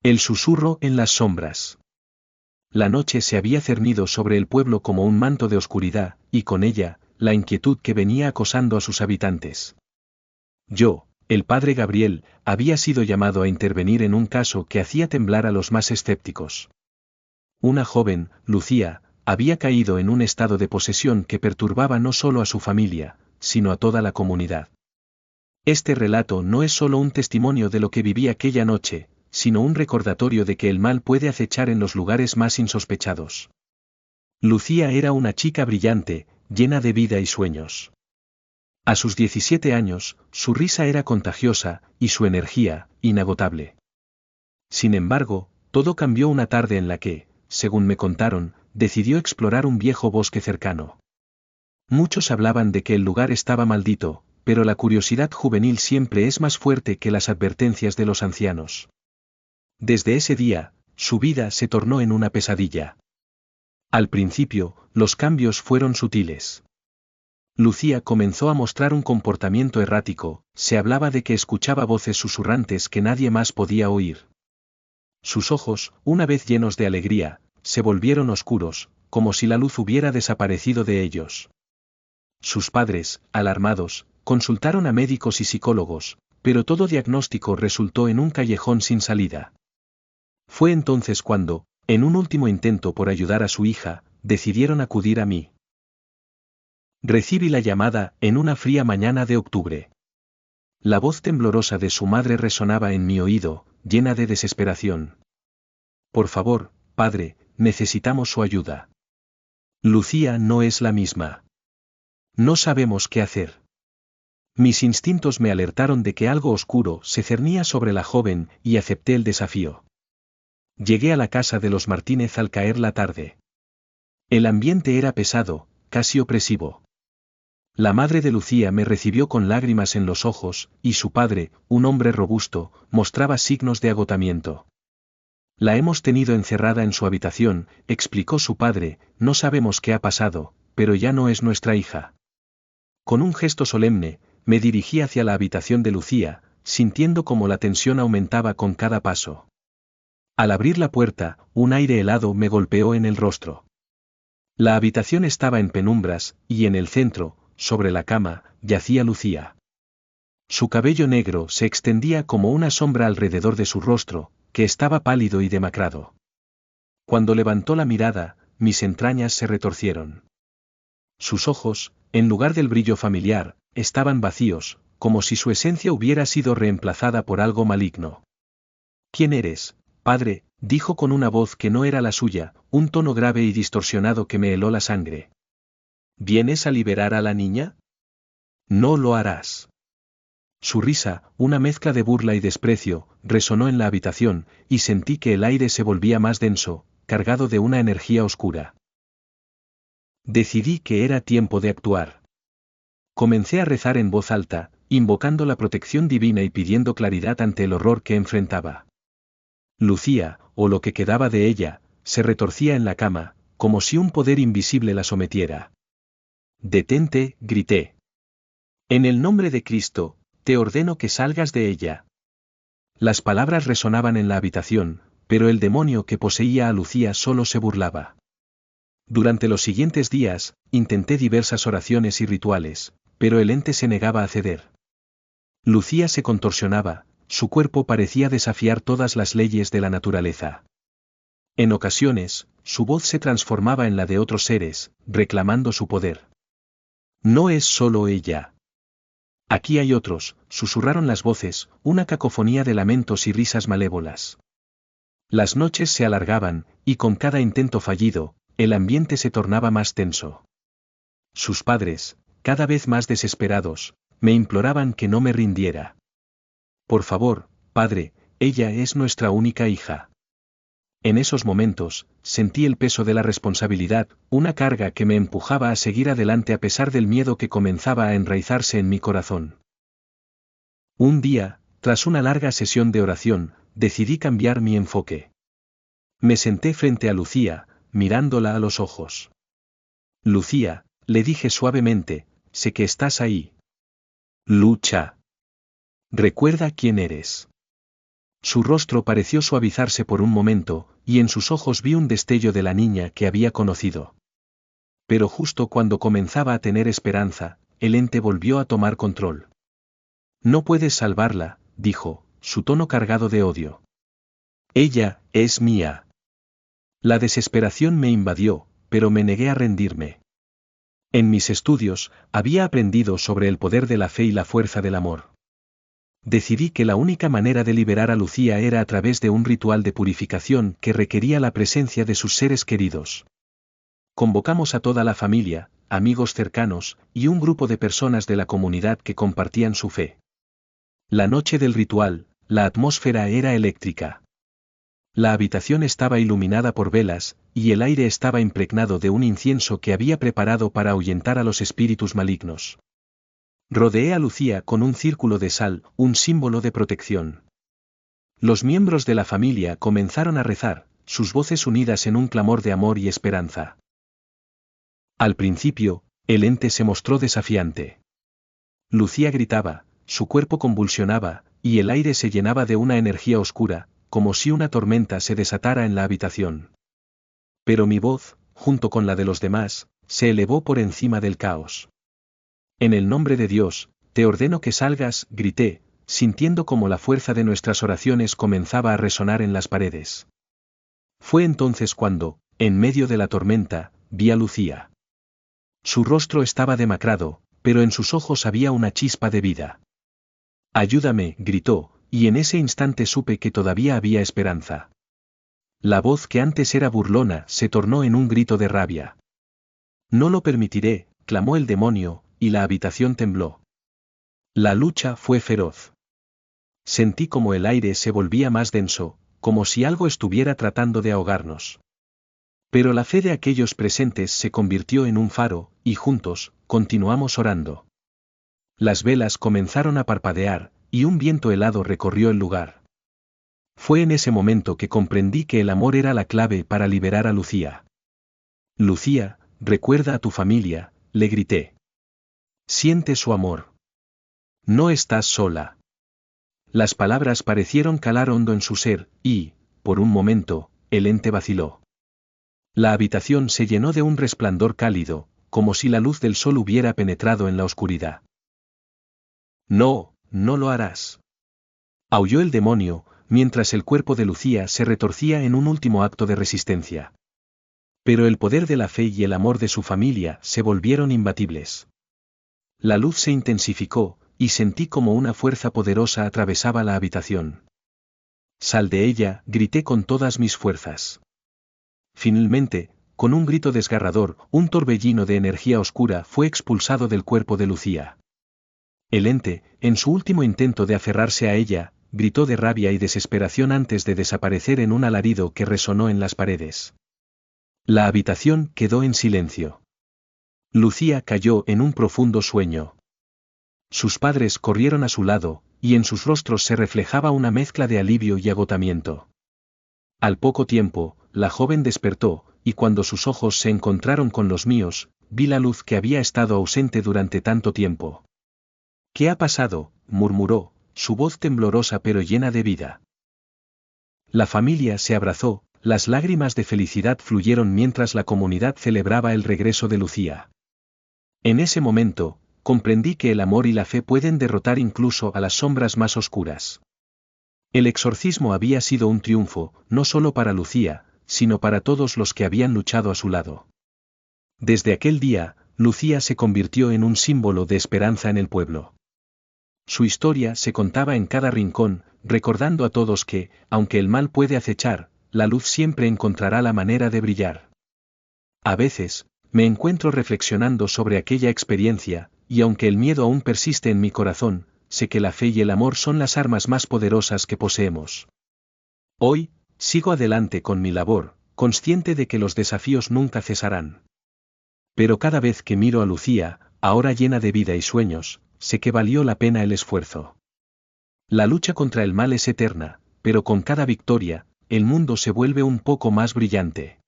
El susurro en las sombras. La noche se había cernido sobre el pueblo como un manto de oscuridad, y con ella, la inquietud que venía acosando a sus habitantes. Yo, el padre Gabriel, había sido llamado a intervenir en un caso que hacía temblar a los más escépticos. Una joven, Lucía, había caído en un estado de posesión que perturbaba no solo a su familia, sino a toda la comunidad. Este relato no es solo un testimonio de lo que viví aquella noche, sino un recordatorio de que el mal puede acechar en los lugares más insospechados. Lucía era una chica brillante, llena de vida y sueños. A sus 17 años, su risa era contagiosa, y su energía, inagotable. Sin embargo, todo cambió una tarde en la que, según me contaron, decidió explorar un viejo bosque cercano. Muchos hablaban de que el lugar estaba maldito, pero la curiosidad juvenil siempre es más fuerte que las advertencias de los ancianos. Desde ese día, su vida se tornó en una pesadilla. Al principio, los cambios fueron sutiles. Lucía comenzó a mostrar un comportamiento errático, se hablaba de que escuchaba voces susurrantes que nadie más podía oír. Sus ojos, una vez llenos de alegría, se volvieron oscuros, como si la luz hubiera desaparecido de ellos. Sus padres, alarmados, consultaron a médicos y psicólogos, pero todo diagnóstico resultó en un callejón sin salida. Fue entonces cuando, en un último intento por ayudar a su hija, decidieron acudir a mí. Recibí la llamada en una fría mañana de octubre. La voz temblorosa de su madre resonaba en mi oído, llena de desesperación. Por favor, padre, necesitamos su ayuda. Lucía no es la misma. No sabemos qué hacer. Mis instintos me alertaron de que algo oscuro se cernía sobre la joven y acepté el desafío. Llegué a la casa de los Martínez al caer la tarde. El ambiente era pesado, casi opresivo. La madre de Lucía me recibió con lágrimas en los ojos, y su padre, un hombre robusto, mostraba signos de agotamiento. La hemos tenido encerrada en su habitación, explicó su padre, no sabemos qué ha pasado, pero ya no es nuestra hija. Con un gesto solemne, me dirigí hacia la habitación de Lucía, sintiendo como la tensión aumentaba con cada paso. Al abrir la puerta, un aire helado me golpeó en el rostro. La habitación estaba en penumbras, y en el centro, sobre la cama, yacía Lucía. Su cabello negro se extendía como una sombra alrededor de su rostro, que estaba pálido y demacrado. Cuando levantó la mirada, mis entrañas se retorcieron. Sus ojos, en lugar del brillo familiar, estaban vacíos, como si su esencia hubiera sido reemplazada por algo maligno. ¿Quién eres, padre?, dijo con una voz que no era la suya, un tono grave y distorsionado que me heló la sangre. ¿Vienes a liberar a la niña? No lo harás. Su risa, una mezcla de burla y desprecio, resonó en la habitación, y sentí que el aire se volvía más denso, cargado de una energía oscura. Decidí que era tiempo de actuar. Comencé a rezar en voz alta, invocando la protección divina y pidiendo claridad ante el horror que enfrentaba. Lucía, o lo que quedaba de ella, se retorcía en la cama, como si un poder invisible la sometiera. «Detente», grité. «En el nombre de Cristo, te ordeno que salgas de ella». Las palabras resonaban en la habitación, pero el demonio que poseía a Lucía solo se burlaba. Durante los siguientes días, intenté diversas oraciones y rituales, pero el ente se negaba a ceder. Lucía se contorsionaba, su cuerpo parecía desafiar todas las leyes de la naturaleza. En ocasiones, su voz se transformaba en la de otros seres, reclamando su poder. «No es solo ella. Aquí hay otros», susurraron las voces, una cacofonía de lamentos y risas malévolas. Las noches se alargaban, y con cada intento fallido, el ambiente se tornaba más tenso. Sus padres, cada vez más desesperados, me imploraban que no me rindiera. «Por favor, padre, ella es nuestra única hija». En esos momentos, sentí el peso de la responsabilidad, una carga que me empujaba a seguir adelante a pesar del miedo que comenzaba a enraizarse en mi corazón. Un día, tras una larga sesión de oración, decidí cambiar mi enfoque. Me senté frente a Lucía, mirándola a los ojos. «Lucía», le dije suavemente, «sé que estás ahí. Lucha. Recuerda quién eres. Su rostro pareció suavizarse por un momento, y en sus ojos vi un destello de la niña que había conocido. Pero justo cuando comenzaba a tener esperanza, el ente volvió a tomar control. No puedes salvarla, dijo, su tono cargado de odio. Ella es mía. La desesperación me invadió, pero me negué a rendirme. En mis estudios, había aprendido sobre el poder de la fe y la fuerza del amor. Decidí que la única manera de liberar a Lucía era a través de un ritual de purificación que requería la presencia de sus seres queridos. Convocamos a toda la familia, amigos cercanos, y un grupo de personas de la comunidad que compartían su fe. La noche del ritual, la atmósfera era eléctrica. La habitación estaba iluminada por velas, y el aire estaba impregnado de un incienso que había preparado para ahuyentar a los espíritus malignos. Rodeé a Lucía con un círculo de sal, un símbolo de protección. Los miembros de la familia comenzaron a rezar, sus voces unidas en un clamor de amor y esperanza. Al principio, el ente se mostró desafiante. Lucía gritaba, su cuerpo convulsionaba, y el aire se llenaba de una energía oscura, como si una tormenta se desatara en la habitación. Pero mi voz, junto con la de los demás, se elevó por encima del caos. En el nombre de Dios, te ordeno que salgas, grité, sintiendo como la fuerza de nuestras oraciones comenzaba a resonar en las paredes. Fue entonces cuando, en medio de la tormenta, vi a Lucía. Su rostro estaba demacrado, pero en sus ojos había una chispa de vida. Ayúdame, gritó, y en ese instante supe que todavía había esperanza. La voz que antes era burlona se tornó en un grito de rabia. No lo permitiré, clamó el demonio, y la habitación tembló. La lucha fue feroz. Sentí como el aire se volvía más denso, como si algo estuviera tratando de ahogarnos. Pero la fe de aquellos presentes se convirtió en un faro, y juntos, continuamos orando. Las velas comenzaron a parpadear, y un viento helado recorrió el lugar. Fue en ese momento que comprendí que el amor era la clave para liberar a Lucía. Lucía, recuerda a tu familia, le grité. Siente su amor. No estás sola. Las palabras parecieron calar hondo en su ser, y, por un momento, el ente vaciló. La habitación se llenó de un resplandor cálido, como si la luz del sol hubiera penetrado en la oscuridad. No, no lo harás. Aulló el demonio, mientras el cuerpo de Lucía se retorcía en un último acto de resistencia. Pero el poder de la fe y el amor de su familia se volvieron imbatibles. La luz se intensificó, y sentí como una fuerza poderosa atravesaba la habitación. Sal de ella, grité con todas mis fuerzas. Finalmente, con un grito desgarrador, un torbellino de energía oscura fue expulsado del cuerpo de Lucía. El ente, en su último intento de aferrarse a ella, gritó de rabia y desesperación antes de desaparecer en un alarido que resonó en las paredes. La habitación quedó en silencio. Lucía cayó en un profundo sueño. Sus padres corrieron a su lado, y en sus rostros se reflejaba una mezcla de alivio y agotamiento. Al poco tiempo, la joven despertó, y cuando sus ojos se encontraron con los míos, vi la luz que había estado ausente durante tanto tiempo. ¿Qué ha pasado?, murmuró, su voz temblorosa pero llena de vida. La familia se abrazó, las lágrimas de felicidad fluyeron mientras la comunidad celebraba el regreso de Lucía. En ese momento, comprendí que el amor y la fe pueden derrotar incluso a las sombras más oscuras. El exorcismo había sido un triunfo, no solo para Lucía, sino para todos los que habían luchado a su lado. Desde aquel día, Lucía se convirtió en un símbolo de esperanza en el pueblo. Su historia se contaba en cada rincón, recordando a todos que, aunque el mal puede acechar, la luz siempre encontrará la manera de brillar. A veces, me encuentro reflexionando sobre aquella experiencia, y aunque el miedo aún persiste en mi corazón, sé que la fe y el amor son las armas más poderosas que poseemos. Hoy, sigo adelante con mi labor, consciente de que los desafíos nunca cesarán. Pero cada vez que miro a Lucía, ahora llena de vida y sueños, sé que valió la pena el esfuerzo. La lucha contra el mal es eterna, pero con cada victoria, el mundo se vuelve un poco más brillante.